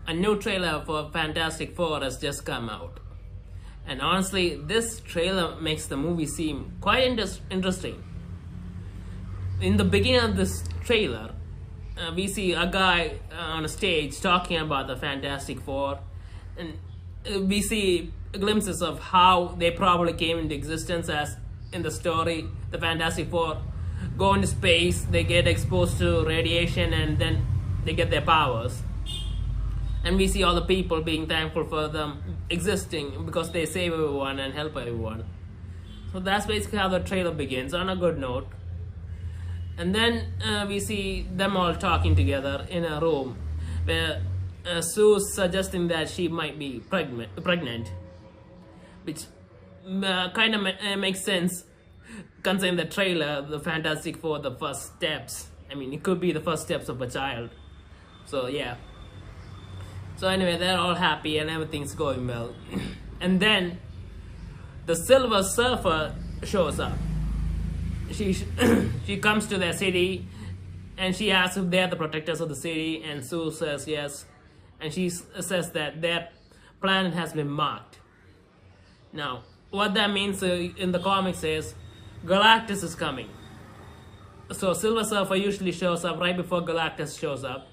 a new trailer for Fantastic Four has just come out. And honestly, this trailer makes the movie seem quite interesting. In the beginning of this trailer, we see a guy on a stage talking about the Fantastic Four, and we see glimpses of how they probably came into existence. As in the story, the Fantastic Four go into space, they get exposed to radiation, and then they get their powers. And we see all the people being thankful for them existing because they save everyone and help everyone. So that's basically how the trailer begins, on a good note. And then we see them all talking together in a room where Sue's suggesting that she might be pregnant, which kind of makes sense considering the trailer, the Fantastic Four, the first steps. I mean, it could be the first steps of a child. So yeah. So anyway, they're all happy and everything's going well. And then the Silver Surfer shows up. She comes to their city and she asks if they're the protectors of the city, and Sue says yes. And she says that their planet has been marked. Now, what that means in the comics is Galactus is coming. So Silver Surfer usually shows up right before Galactus shows up.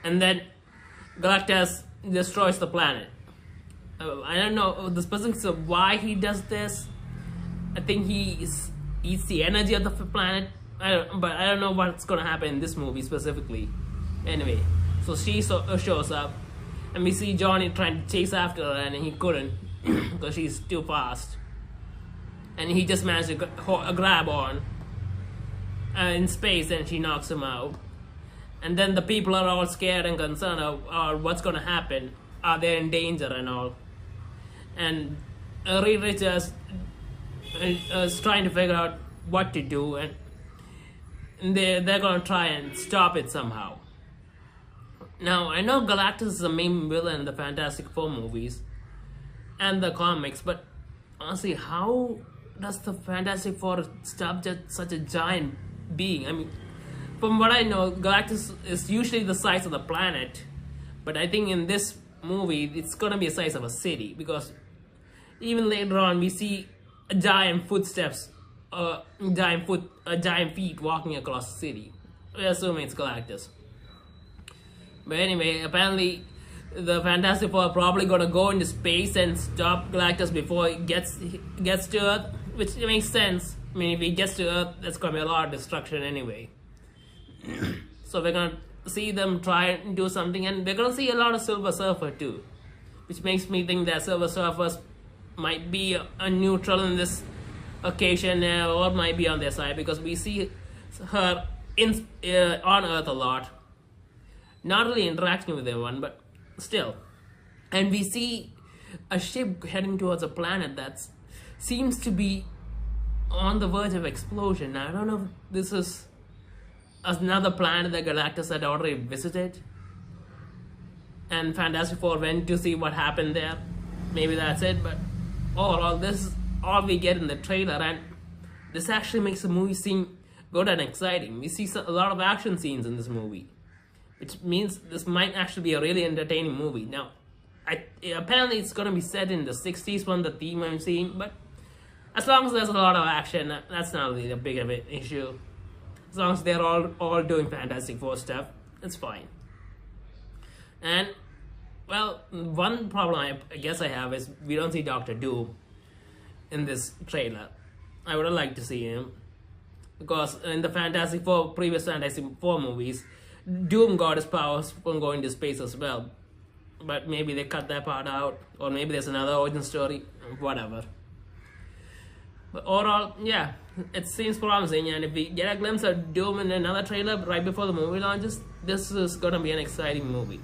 And then Galactus destroys the planet. I don't know the specifics of why he does this. I think he eats the energy of the planet. But I don't know what's gonna happen in this movie specifically. Anyway, so she shows up, and we see Johnny trying to chase after her, and he couldn't because she's too fast. And he just managed to grab on in space, and she knocks him out. And then the people are all scared and concerned of what's gonna happen. Are they in danger and all? And Reed Richards is trying to figure out what to do, and they're gonna try and stop it somehow. Now, I know Galactus is the main villain in the Fantastic Four movies and the comics, but honestly, how does the Fantastic Four stop such a giant being? I mean, from what I know, Galactus is usually the size of the planet, but I think in this movie, it's gonna be the size of a city, because even later on, we see giant footsteps, giant feet walking across the city. We're assuming it's Galactus. But anyway, apparently, the Fantastic Four are probably gonna go into space and stop Galactus before he gets to Earth, which makes sense. I mean, if he gets to Earth, there's gonna be a lot of destruction anyway. So we're gonna see them try and do something, and we're gonna see a lot of Silver Surfer too, which makes me think that Silver Surfers might be a neutral in this occasion, or might be on their side, because we see her on Earth a lot, not really interacting with everyone, but still. And we see a ship heading towards a planet that seems to be on the verge of explosion. Now, I don't know if this is another planet that Galactus had already visited, and Fantastic Four went to see what happened there. Maybe that's it, but overall, this is all we get in the trailer, and this actually makes the movie seem good and exciting. We see a lot of action scenes in this movie, which means this might actually be a really entertaining movie. Now, apparently it's going to be set in the 60s from the theme I'm seeing, but as long as there's a lot of action, that's not really a big of an issue. As long as they're all doing Fantastic Four stuff, it's fine. And, well, one problem I guess I have is we don't see Doctor Doom in this trailer. I would have liked to see him, because in the previous Fantastic Four movies, Doom got his powers from going to space as well. But maybe they cut that part out, or maybe there's another origin story, whatever. But overall, yeah, it seems promising, and if we get a glimpse of Doom in another trailer right before the movie launches, this is gonna be an exciting movie.